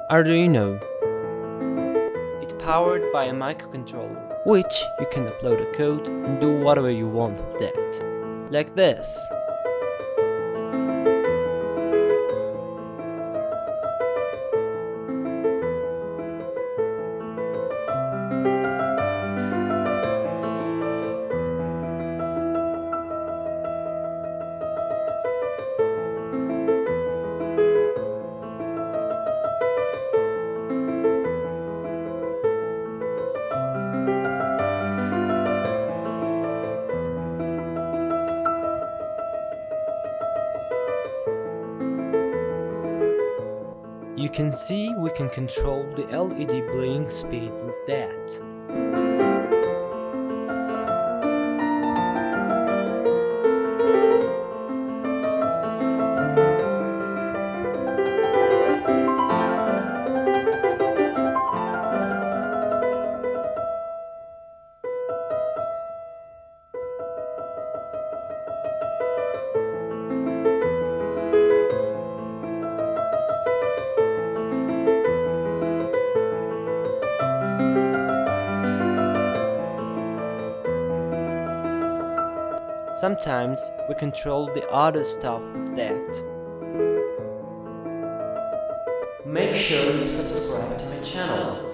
Arduino. It's powered by a microcontroller, which you can upload a code and do whatever you want with that. Like this. You can see we can control the LED blink speed with that. Sometimes we control the other stuff with that. Make sure you subscribe to my channel.